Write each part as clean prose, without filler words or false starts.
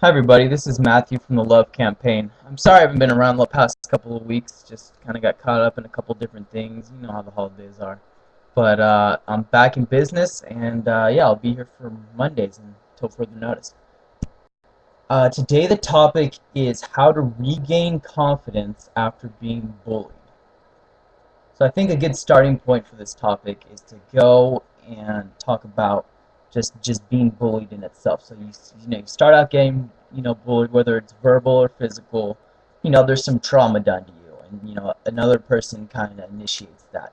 Hi everybody, this is Matthew from the Love Campaign. I'm sorry I haven't been around the past couple of weeks, just kind of got caught up in a couple different things. You know how the holidays are. But I'm back in business, and yeah, I'll be here for Mondays until further notice. Today the topic is how to regain confidence after being bullied. So I think a good starting point for this topic is to go and talk about just being bullied in itself. So you start out getting bullied, whether it's verbal or physical. There's some trauma done to you, and another person kind of initiates that.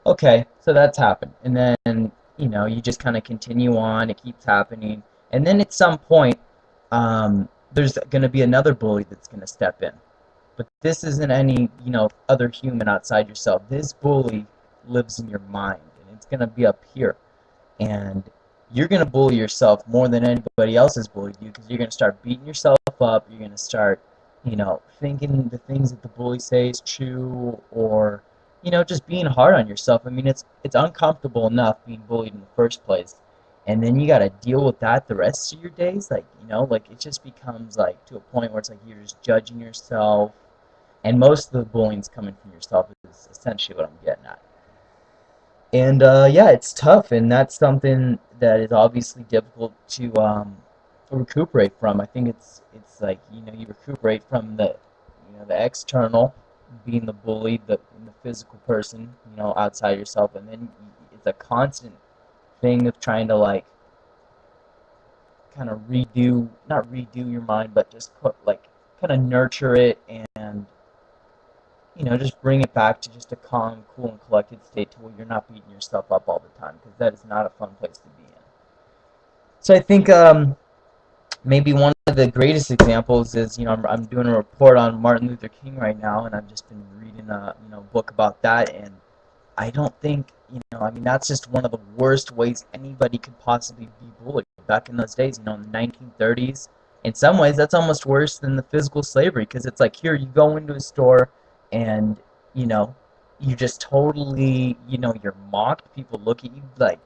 Okay, so that's happened, and then you just kind of continue on. It keeps happening, and then at some point, there's going to be another bully that's going to step in. But this isn't any, other human outside yourself. This bully lives in your mind, and it's going to be up here. And you're going to bully yourself more than anybody else has bullied you because you're going to start beating yourself up. You're going to start, thinking the things that the bully say is true, or, just being hard on yourself. I mean, it's uncomfortable enough being bullied in the first place. And then you got to deal with that the rest of your days. Like, like it just becomes like to a point where it's like you're just judging yourself, and most of the bullying's coming from yourself is essentially what I'm getting at. And yeah, it's tough, and that's something that is obviously difficult to recuperate from. I think it's like you recuperate from the external, being the bully, the physical person, outside yourself, and then it's a constant thing of trying to like kind of redo, not redo your mind, but just like kind of nurture it and just bring it back to just a calm, cool, and collected state to where you're not beating yourself up all the time, because that is not a fun place to be in. So I think maybe one of the greatest examples is, I'm doing a report on Martin Luther King right now, and I've just been reading a book about that, and I don't think, I mean, that's just one of the worst ways anybody could possibly be bullied. Back in those days, in the 1930s, in some ways, that's almost worse than the physical slavery, because it's like, here, you go into a store, and, you know, you just totally, you're mocked. People look at you like,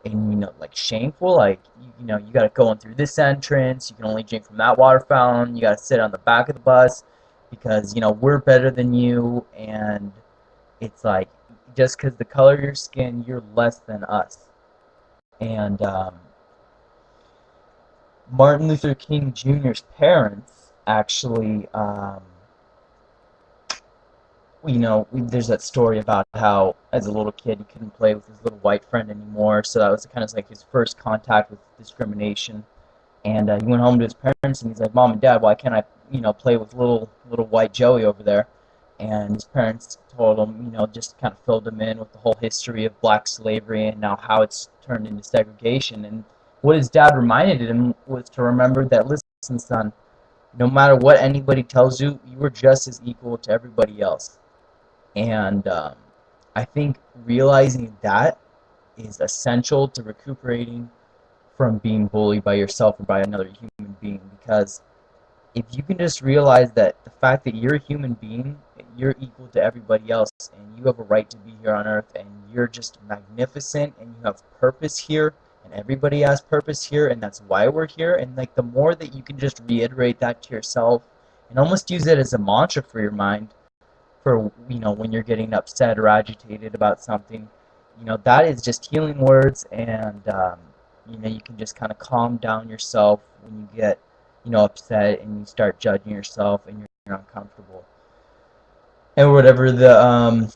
and, like shameful, like, you got to go in through this entrance, you can only drink from that water fountain, you got to sit on the back of the bus, because, we're better than you, and it's like just because the color of your skin, you're less than us. And Martin Luther King Jr.'s parents actually, there's that story about how as a little kid he couldn't play with his little white friend anymore. So that was kind of like his first contact with discrimination. And he went home to his parents and he's like, "Mom and Dad, why can't I, play with little white Joey over there?" And his parents told him, just kind of filled him in with the whole history of black slavery and now how it's turned into segregation. And what his dad reminded him was to remember that, listen, son, no matter what anybody tells you, you were just as equal to everybody else. And I think realizing that is essential to recuperating from being bullied by yourself or by another human being, because if you can just realize that the fact that you're a human being, you're equal to everybody else, and you have a right to be here on earth, and you're just magnificent, and you have purpose here, and everybody has purpose here, and that's why we're here. And like the more that you can just reiterate that to yourself and almost use it as a mantra for your mind, for when you're getting upset or agitated about something, that is just healing words. And you can just kind of calm down yourself when you get upset and you start judging yourself and you're uncomfortable, and whatever the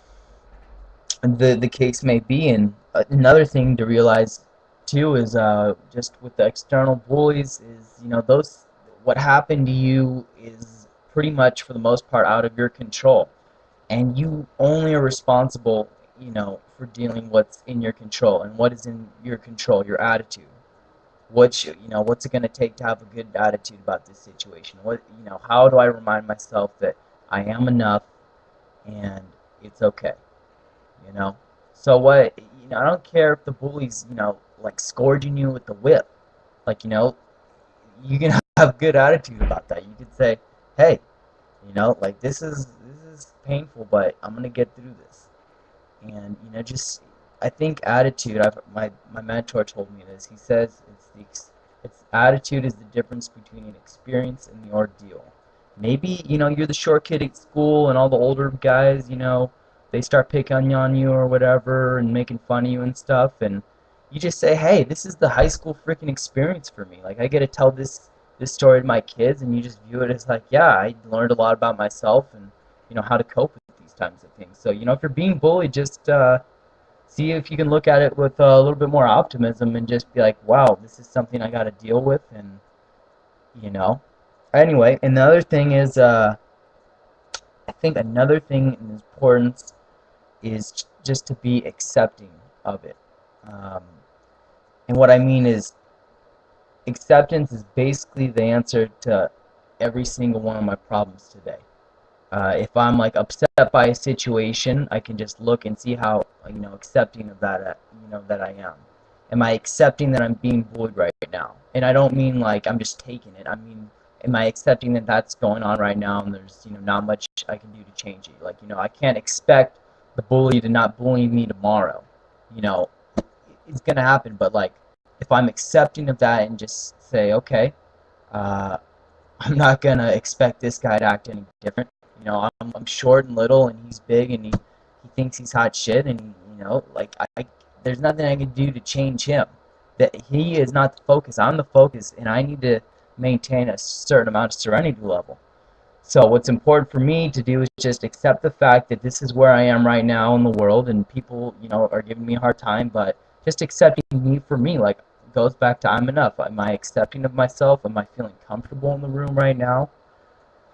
case may be. And another thing to realize too is just with the external bullies is, those, what happened to you is pretty much for the most part out of your control, and you only are responsible, for dealing what's in your control. And what is in your control? Your attitude. What's it going to take to have a good attitude about this situation? How do I remind myself that I am enough and it's okay? you know so what, I don't care if the bully's, like scourging you with the whip. Like, you can have good attitude about that. You could say, hey, like, this is painful, but I'm gonna get through this. And just, I think attitude. My mentor told me this. He says it's It's attitude is the difference between an experience and the ordeal. Maybe, you're the short kid at school and all the older guys, they start picking on you or whatever and making fun of you and stuff, and you just say, hey, this is the high school freaking experience for me. Like, I get to tell this story to my kids, and you just view it as like, yeah, I learned a lot about myself and, how to cope with these types of things. So, if you're being bullied, just see if you can look at it with a little bit more optimism and just be like, wow, this is something I got to deal with, and you know. Anyway, and the other thing is, I think another thing in importance is just to be accepting of it. Um, and what I mean is, acceptance is basically the answer to every single one of my problems today. If I'm like upset by a situation, I can just look and see how accepting of that that I am. Am I accepting that I'm being bullied right now? And I don't mean like I'm just taking it. I mean, am I accepting that that's going on right now and there's not much I can do to change it? Like I can't expect the bully to not bully me tomorrow. You know, it's gonna happen. But like if I'm accepting of that and just say, okay, uh, I'm not gonna expect this guy to act any different. I'm short and little, and he's big, and he thinks he's hot shit, and like there's nothing I can do to change him. That he is not the focus. I'm the focus, and I need to maintain a certain amount of serenity level. So what's important for me to do is just accept the fact that this is where I am right now in the world, and people, are giving me a hard time, but just accepting me for me, like, goes back to I'm enough. Am I accepting of myself? Am I feeling comfortable in the room right now?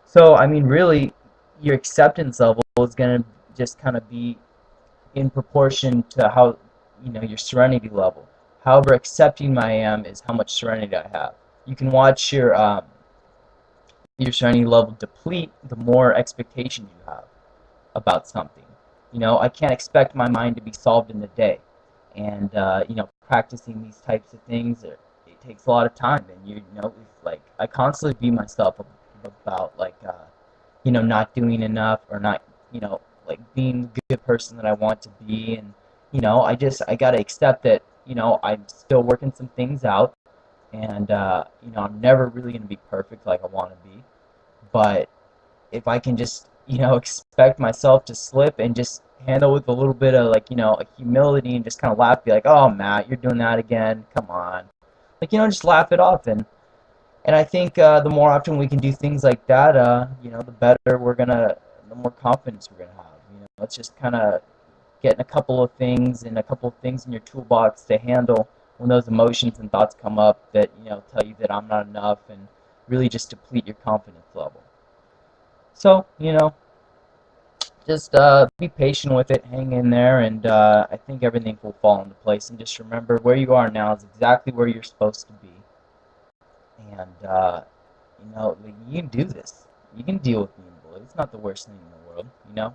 So, I mean, really, your acceptance level is going to just kind of be in proportion to how, your serenity level. However accepting I am is how much serenity I have. You can watch your serenity level deplete the more expectations you have about something. I can't expect my mind to be solved in a day. And, practicing these types of things, it takes a lot of time. And, if, like, I constantly beat myself about, like, not doing enough or not, like, being the good person that I want to be. And, I got to accept that, I'm still working some things out. And, I'm never really going to be perfect like I want to be. But if I can just, expect myself to slip and just handle with a little bit of like, a humility and just kind of laugh, be like, oh, Matt, you're doing that again. Come on. Like, just laugh it off. And I think the more often we can do things like that, the better the more confidence we're going to have. It's just kind of getting a couple of things and a couple of things in your toolbox to handle when those emotions and thoughts come up that, tell you that I'm not enough and really just deplete your confidence level. So, just be patient with it, hang in there, and I think everything will fall into place. And just remember, where you are now is exactly where you're supposed to be. And, like, you can do this. You can deal with being bullied. It's not the worst thing in the world.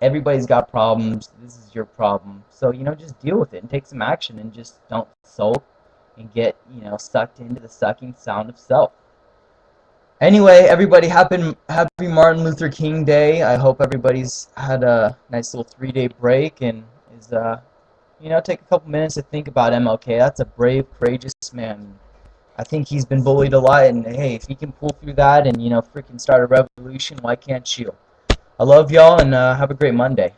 Everybody's got problems. This is your problem. So, just deal with it and take some action and just don't sulk and get, sucked into the sucking sound of self. Anyway, everybody, happy Martin Luther King Day. I hope everybody's had a nice little 3-day break and is, take a couple minutes to think about MLK. That's a brave, courageous man. I think he's been bullied a lot, and hey, if he can pull through that and, freaking start a revolution, why can't you? I love y'all, and have a great Monday.